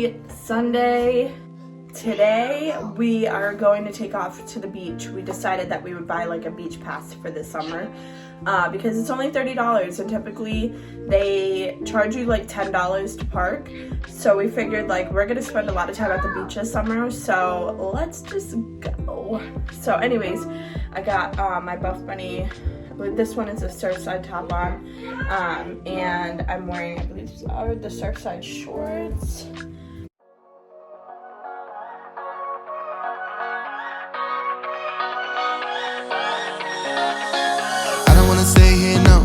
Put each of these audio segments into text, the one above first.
Happy Sunday. Today we are going to take off to the beach. We decided that we would buy like a beach pass for this summer because it's only $30 and typically they charge you like $10 to park. So we figured like we're gonna spend a lot of time at the beach this summer, so let's just go. So anyways, I got my Buff Bunny, I believe this one is a Surfside top on, and I'm wearing, I believe these are the Surfside shorts. Stay here, no,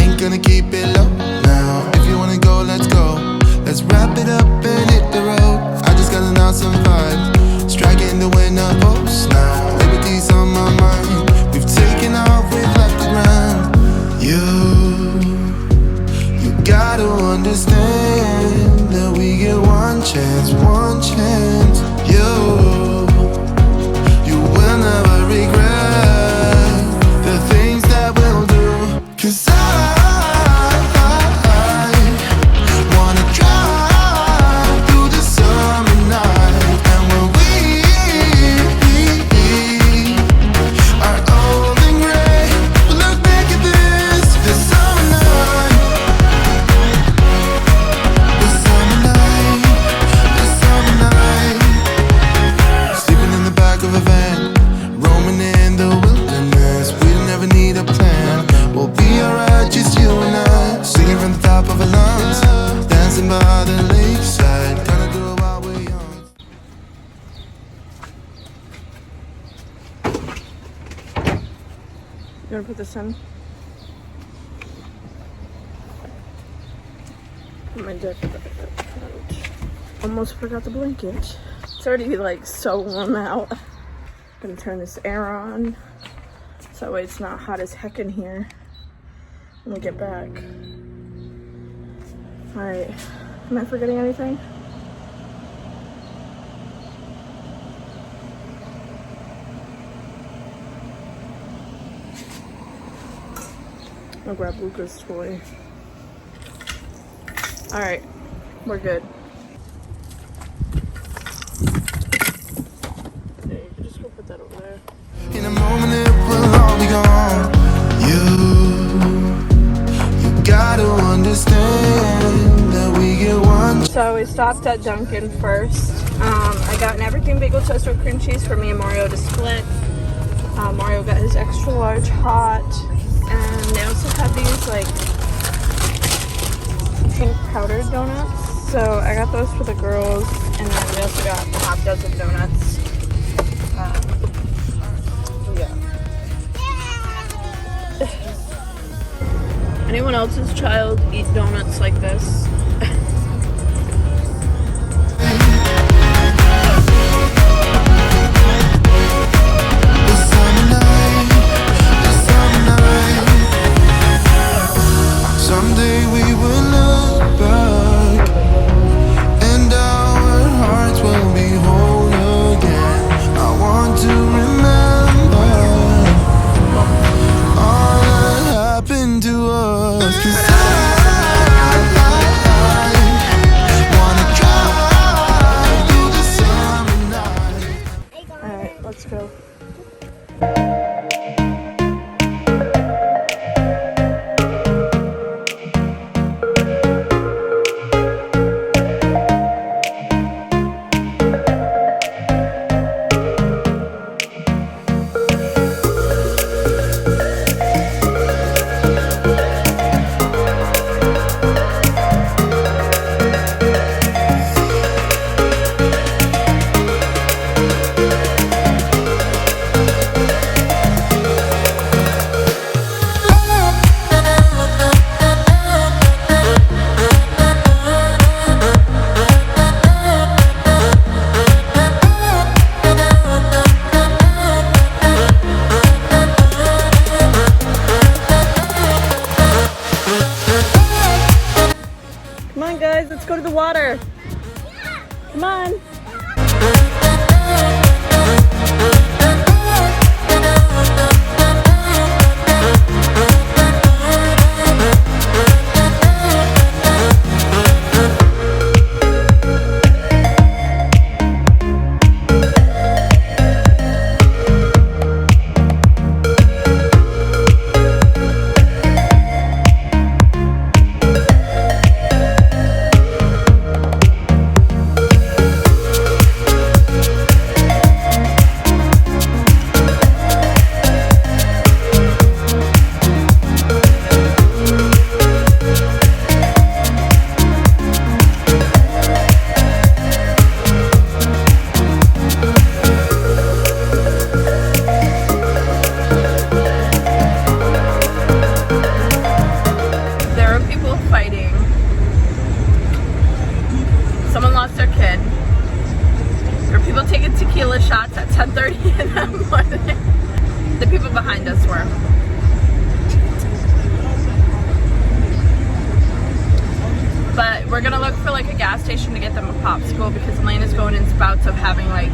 ain't gonna keep it low now. If you wanna go, let's go. Let's wrap it up and hit the road. I just got an awesome vibe, striking the winner post now. Liberty's on my mind. We've taken off, we've left the ground. You gotta understand that we get one chance, one chance. You will never regret the things that we'll do. 'Cause I wanna drive through the summer night. And when we are old and gray, we'll look back at this summer night. This summer night, this summer night. Sleeping in the back of a van, roaming in the wilderness. We never need a plan. We'll be alright, just you and I. Singing from the top of our lungs, dancing by the lakeside. Gonna do it while we're young. You gonna put this in? Put my jacket out. Almost forgot the blanket. It's already like so warm out. Gonna turn this air on so that way it's not hot as heck in here when we get back. Alright, am I forgetting anything? I'll grab Luca's toy. Alright, we're good. Yeah, you can just go put that over there. In a moment it will all be gone. You gotta understand that we get one. So we stopped at Dunkin first. I got an everything bagel toast with cream cheese for me and Mario to split. Mario got his extra large hot. And they also have these like pink powdered donuts. So I got those for the girls. And then we also got a half dozen donuts. Yeah. Anyone else's child eat donuts like this? Someday we will look back and our hearts will be whole again. I want to remember all that happened to us. 'Cause I wanna drive through the summer night. Alright, let's go. Come on guys, let's go to the water. Come on. the gas station to get them a popsicle because Elena's going in spouts of having like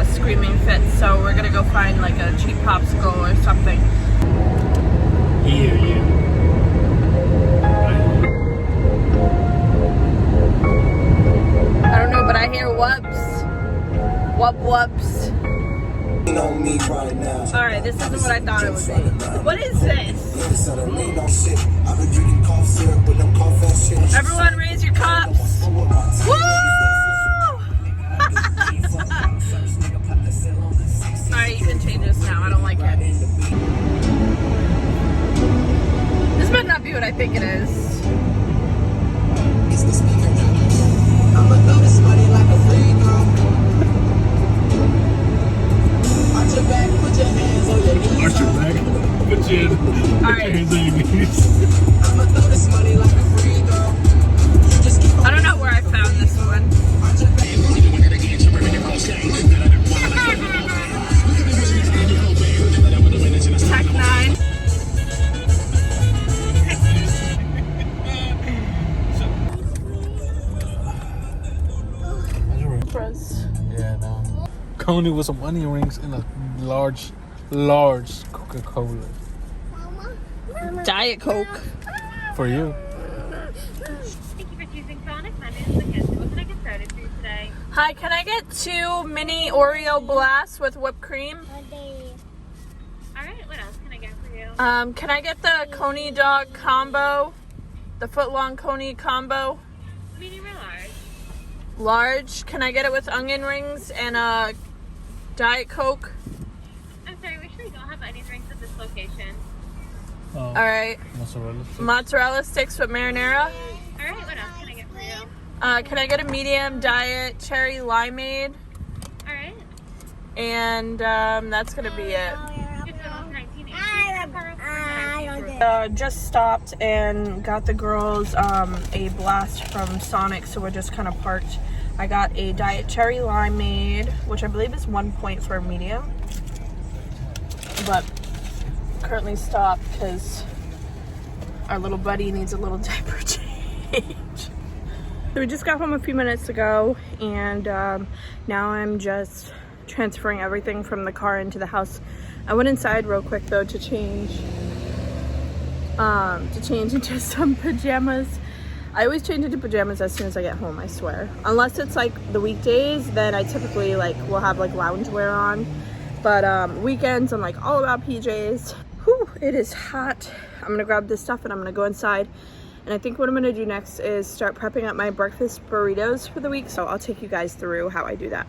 screaming fits. So we're gonna go find like a cheap popsicle or something. Yeah. I don't know, but I hear whoops. Whoops. Alright, this isn't what I thought it would be. What is this? Everyone raise your cups. Woo! Alright, you can change this now. I don't like it. This might not be what I think it is. I'ma throw this money like a free throw. Arch your back, put your hands on your knees. Arch your back, put your hands on your knees. I'ma throw this money like a free throw. You just keep on. I don't know where I found this one. Arch your back. Tech 9. Yeah, no. Coney with some onion rings and a large Coca-Cola. Diet Coke. For you. Thank you for choosing Sonic. My name is Mackenzie. What can I get started for you today? Hi, can I get 2 mini Oreo blasts with whipped cream? Alright, what else can I get for you? Can I get the Coney dog combo? The foot-long Coney combo? Medium or large? Large. Can I get it with onion rings and a Diet Coke? I'm sorry, we actually don't have onion rings at this location. All right. Mozzarella sticks with marinara. Alright, what else can I get for you? Can I get a medium diet cherry limeade? Alright. And that's gonna be it. Good for those 19 Just stopped and got the girls a blast from Sonic, so we're just kind of parked. I got a diet cherry limeade, which I believe is 1 point for a medium, but currently stopped because our little buddy needs a little diaper change. So we just got home a few minutes ago, and now I'm just transferring everything from the car into the house. I went inside real quick though to change into some pajamas. I always change into pajamas as soon as I get home, I swear. Unless it's like the weekdays, then I typically like will have like loungewear on. But weekends I'm like all about PJs. Whew, it is hot. I'm gonna grab this stuff and I'm gonna go inside. And I think what I'm gonna do next is start prepping up my breakfast burritos for the week. So I'll take you guys through how I do that.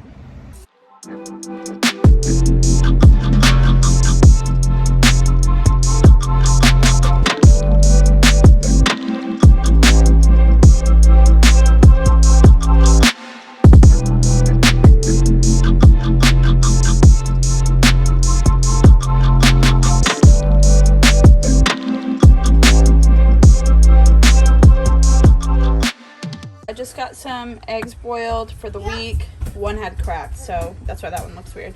I just got some eggs boiled for the week. One had cracked, so that's why that one looks weird.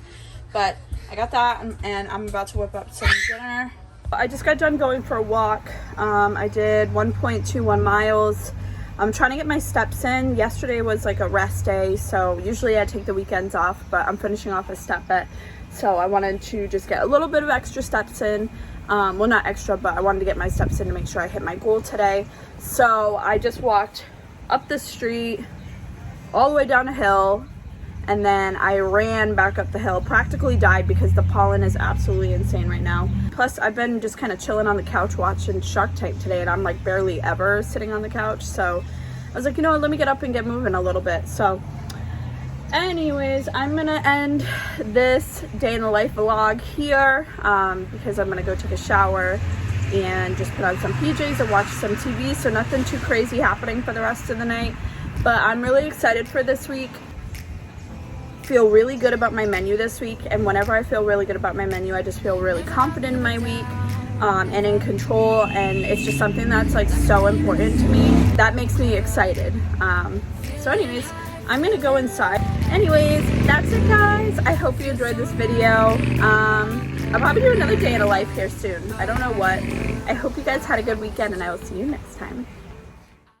But I got that, and I'm about to whip up some dinner. I just got done going for a walk. I did 1.21 miles. I'm trying to get my steps in. Yesterday was like a rest day, so usually I take the weekends off, but I'm finishing off a step bet. So I wanted to just get a little bit of extra steps in. Well, not extra, but I wanted to get my steps in to make sure I hit my goal today. So I just walked up the street, all the way down a hill, and then I ran back up the hill. Practically died because the pollen is absolutely insane right now. Plus, I've been just kind of chilling on the couch watching Shark Tank today, and I'm like barely ever sitting on the couch. So I was like, you know what, let me get up and get moving a little bit. So anyways, I'm gonna end this day in the life vlog here because I'm gonna go take a shower and just put on some PJs and watch some TV. So nothing too crazy happening for the rest of the night, but I'm really excited for this week. Feel really good about my menu this week, and whenever I feel really good about my menu, I just feel really confident in my week and in control, and it's just something that's like so important to me. That makes me excited. So anyways, I'm gonna go inside. Anyways, that's it guys. I hope you enjoyed this video. I'll probably do another day in a life here soon. I don't know what. I hope you guys had a good weekend, and I will see you next time.